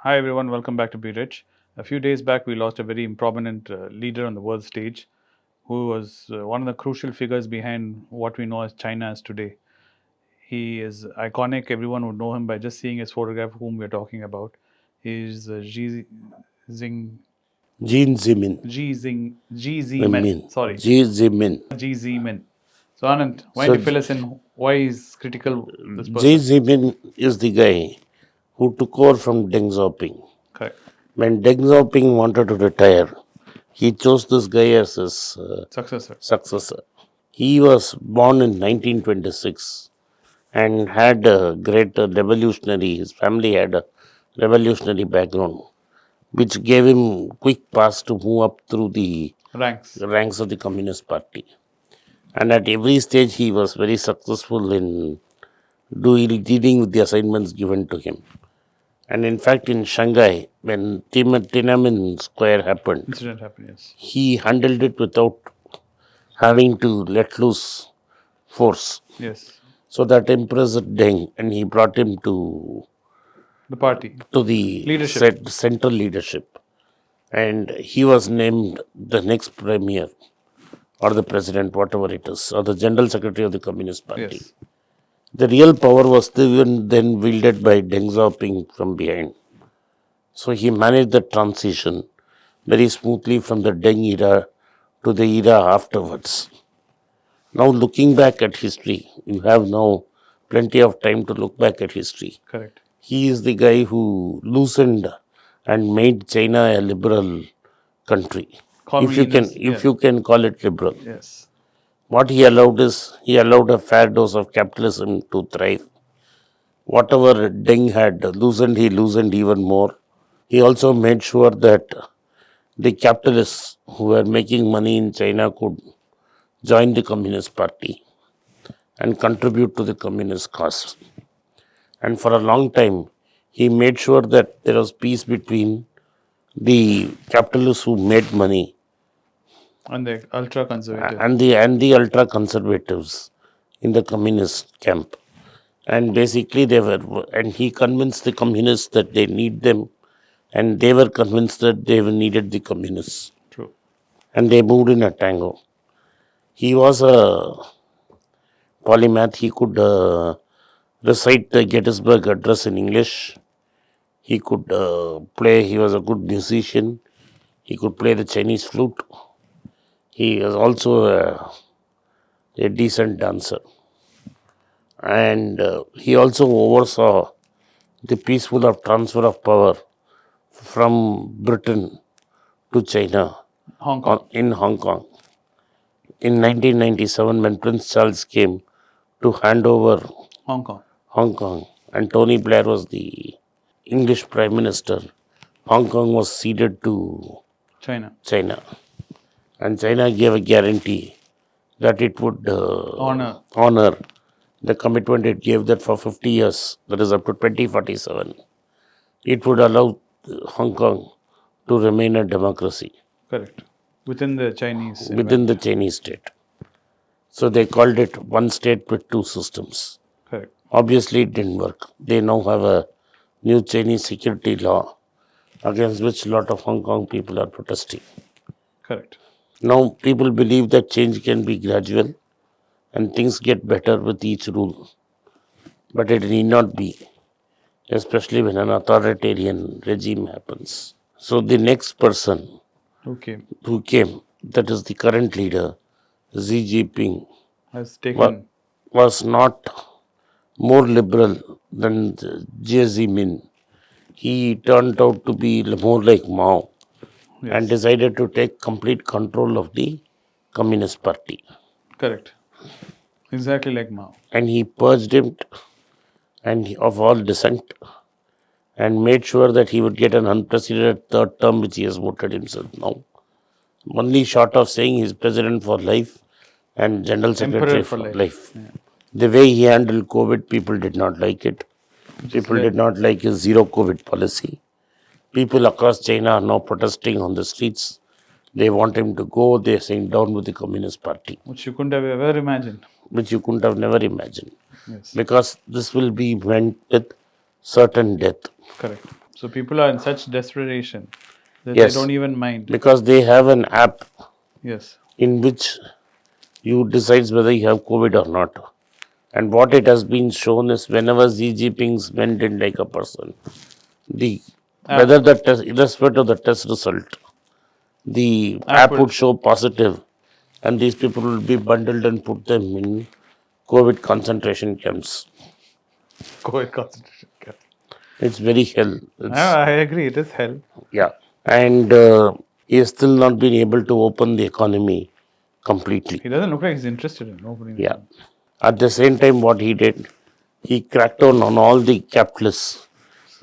Hi everyone, welcome back to Be Rich. A few days back, we lost a very prominent leader on the world stage who was one of the crucial figures behind what we know as China as today. He is iconic, everyone would know him by just seeing his photograph, whom we're talking about. He's Xing, Gene Zimin. G Zemin, Min. sorry, G Zimin. G Zemin. So Anand, why don't So you fill us in why is critical this G person? Zimin is the guy who took over from Deng Xiaoping. Correct. When Deng Xiaoping wanted to retire, he chose this guy as his Successor. successor. He was born in 1926 and had a great revolutionary, his family had a revolutionary background, which gave him quick pass to move up through the Ranks. ranks of the Communist Party. And at every stage, he was very successful in dealing with the assignments given to him. And in fact, in Shanghai, when Tiananmen Square happened, Incident happened, yes. he handled it without having to let loose force. Yes. So that impressed Deng, and he brought him to The party. the Leadership. central leadership. And he was named the next premier or the president, whatever it is, or the general secretary of the Communist Party. Yes. The real power was then wielded by Deng Xiaoping from behind. So he managed the transition very smoothly from the Deng era to the era afterwards. Now, looking back at history, you have now plenty of time to look back at history. Correct. He is the guy who loosened and made China a liberal country. Communist. If you can call it liberal. Yes. What he allowed is he allowed a fair dose of capitalism to thrive. Whatever Deng had loosened, he loosened even more. He also made sure that the capitalists who were making money in China could join the Communist Party and contribute to the communist cause. And for a long time, he made sure that there was peace between the capitalists who made money And the ultra conservative. and the ultra conservatives in the communist camp. And basically, he convinced the communists that they need them, and they were convinced that they needed the communists, True. and they moved in a tango. He was a polymath. He could recite the Gettysburg Address in English. He could play. He was a good musician. He could play the Chinese flute. He was also a decent dancer, and he also oversaw the peaceful transfer of power from Britain to China Hong Kong. in Hong Kong. In 1997, when Prince Charles came to hand over Hong Kong. Hong Kong and Tony Blair was the English Prime Minister, Hong Kong was ceded to China. China. And China gave a guarantee that it would honor the commitment it gave that for 50 years, that is up to 2047, it would allow Hong Kong to remain a democracy Correct. Within the Chinese within the environment. Chinese state. So they called it one state with two systems. Correct. Obviously, it didn't work. They now have a new Chinese security law against which a lot of Hong Kong people are protesting. Correct. Now, people believe that change can be gradual and things get better with each rule. But it need not be, especially when an authoritarian regime happens. So, the next person Okay. who came, that is the current leader, Xi Jinping, Has taken. was not more liberal than Jie Zemin. He turned out to be more like Mao and Yes. decided to take complete control of the Communist Party. Correct. Exactly like Mao. And he purged him of all dissent and made sure that he would get an unprecedented third term, which he has voted himself now. Only short of saying he's president for life and general secretary Emperor for for life. life. Yeah. The way he handled COVID, people did not like it. People did not like his zero COVID policy. People across China are now protesting on the streets. They want him to go. They're saying down with the Communist Party, Which you couldn't have ever imagined. which you couldn't have never imagined. Yes. Because this will be meant with certain death. Correct. So people are in such desperation that they Yes, don't even mind. because they have an app Yes, in which you decides whether you have COVID or not. And what it has been shown is whenever Xi Jinping's men didn't like a person, the app whether the test, irrespective of the test result, the app app will would show positive, and these people will be bundled and put them in COVID concentration camps. COVID concentration camp. It's very hell. It's I agree. It is hell. yeah, and he has still not been able to open the economy completely. He doesn't look like he's interested in opening the Yeah. economy. At the same time, what he did, he cracked down on all the capitalists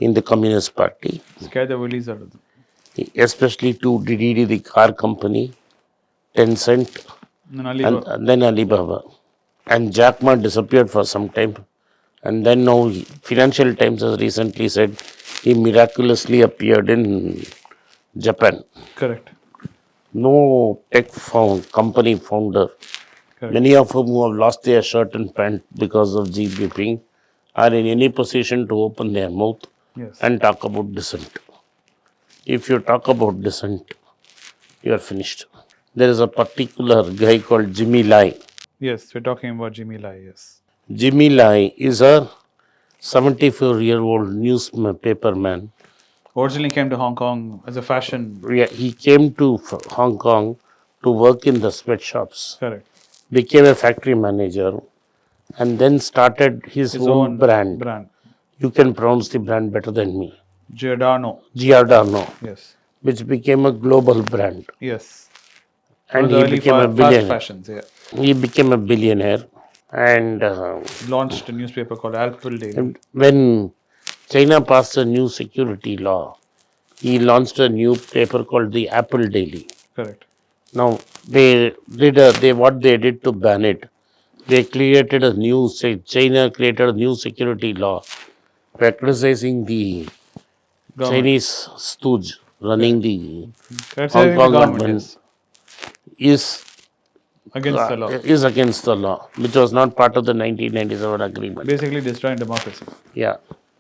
in the Communist Party, Scare the willies out of them. especially to DDD, the car company, Tencent, And Alibaba. and then Alibaba. And Jack Ma disappeared for some time. And then now, Financial Times has recently said he miraculously appeared in Japan. Correct. No tech company founder, Correct. many of whom who have lost their shirt and pant because of Xi Jinping, are in any position to open their mouth Yes. and talk about dissent. If you talk about dissent, you are finished. There is a particular guy called Jimmy Lai. Yes, we're talking about Jimmy Lai. Yes. Jimmy Lai is a 74-year-old newspaper man. Originally came to Hong Kong as a fashion. He came to Hong Kong to work in the sweatshops, Correct. became a factory manager, and then started his own brand. You can pronounce the brand better than me. Giordano, Yes. which became a global brand. Yes. And he became a fast billionaire. fashions. Yeah. He became a billionaire. And Launched a newspaper called Apple Daily. when China passed a new security law, he launched a new paper called the Apple Daily. Correct. Now what they did to ban it, they created a new China created a new security law by criticizing the Government. Chinese stooge running the Criticizing Hong Kong the government is against the law. is against the law, which was not part of the 1997 agreement. Basically destroying democracy. Yeah.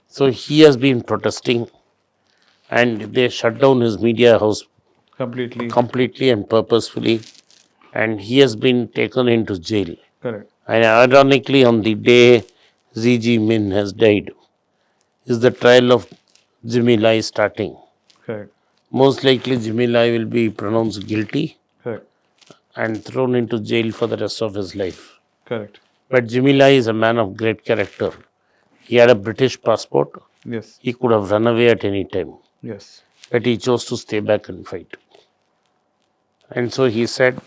So he has been protesting, and they shut down his media house completely and purposefully, and he has been taken into jail. Correct. And ironically, on the day Xi Jinping has died, is the trial of Jimmy Lai starting. Correct. Most likely, Jimmy Lai will be pronounced guilty Correct. and thrown into jail for the rest of his life. Correct. But Jimmy Lai is a man of great character. He had a British passport. Yes. He could have run away at any time. Yes. But he chose to stay back and fight. And so he said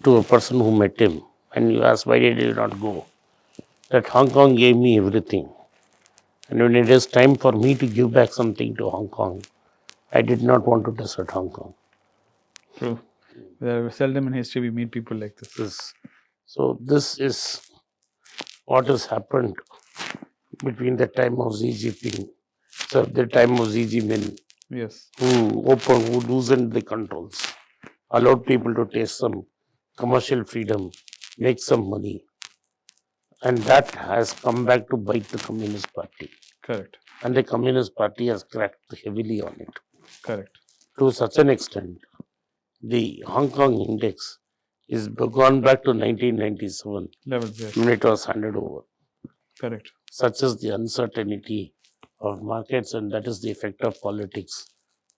to a person who met him, and you asked, why did you not go? That Hong Kong gave me everything. And when it is time for me to give back something to Hong Kong, I did not want to desert Hong Kong. True. Seldom in history we meet people like this. So this is what has happened between the time of Xi Jinping, the time of Xi Jinping, Yes. who loosened the controls, allowed people to taste some commercial freedom, make some money. And that has come back to bite the Communist Party. Correct. And the Communist Party has cracked heavily on it. Correct. To such an extent, the Hong Kong index is gone back to 1997 levels. Yes. When it was handed over. Correct. Such is the uncertainty of markets, and that is the effect of politics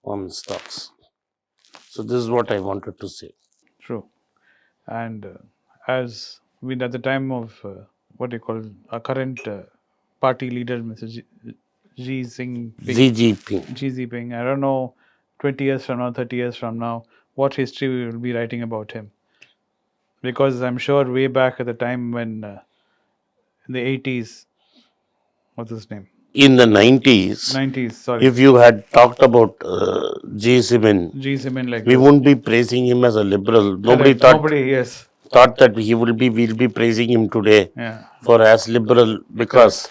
on stocks. So this is what I wanted to say. True. And as we at the time of what do you call our current party leader, Mr. Xi Jinping. I don't know, 20 years from now, 30 years from now, what history we will be writing about him. Because I'm sure way back at the time when in the 80s, what's his name? In the 90s, sorry. If you had talked about Xi Jinping, like we wouldn't be praising him as a liberal. Nobody thought that we'll be praising him today for as liberal, because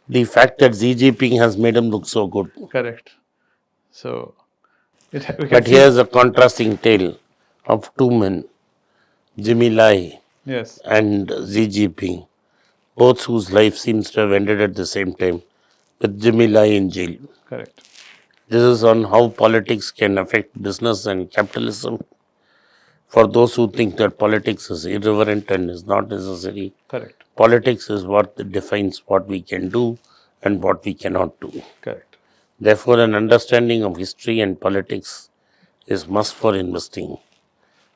the fact that Xi Jinping has made him look so good. Correct. So, but here's a contrasting tale of two men, Jimmy Lai and Xi Jinping, both whose life seems to have ended at the same time, with Jimmy Lai in jail. Correct. This is on how politics can affect business and capitalism. For those who think that politics is irreverent and is not necessary, Correct. politics is what defines what we can do and what we cannot do. Correct. Therefore, an understanding of history and politics is must for investing.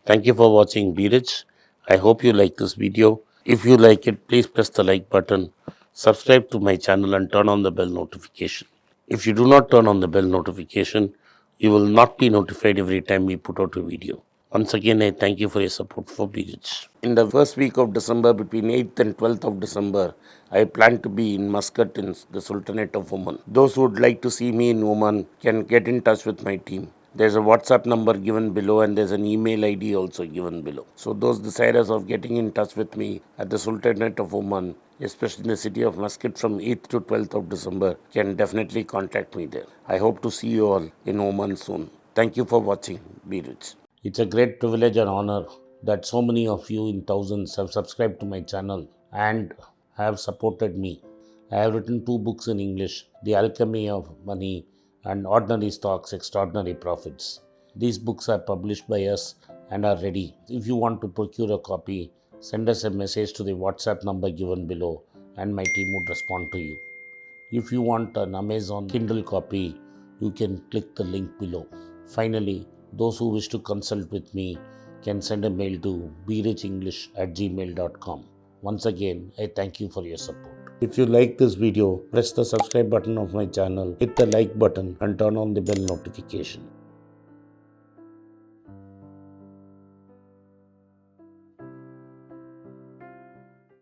Thank you for watching Be Rich. I hope you like this video. If you like it, please press the like button, subscribe to my channel and turn on the bell notification. If you do not turn on the bell notification, you will not be notified every time we put out a video. Once again, I thank you for your support for Be Rich. In the first week of December, between 8th and 12th of December, I plan to be in Muscat in the Sultanate of Oman. Those who would like to see me in Oman can get in touch with my team. There's a WhatsApp number given below and there's an email ID also given below. So those desirous of getting in touch with me at the Sultanate of Oman, especially in the city of Muscat from 8th to 12th of December, can definitely contact me there. I hope to see you all in Oman soon. Thank you for watching. Be Rich. It's a great privilege and honor that so many of you in thousands have subscribed to my channel and have supported me. I have written 2 books in English, The Alchemy of Money and Ordinary Stocks, Extraordinary Profits. These books are published by us and are ready. If you want to procure a copy, send us a message to the WhatsApp number given below and my team would respond to you. If you want an Amazon Kindle copy, you can click the link below. Finally, those who wish to consult with me can send a mail to berichenglish@gmail.com. Once again, I thank you for your support. If you like this video, press the subscribe button of my channel, hit the like button and turn on the bell notification.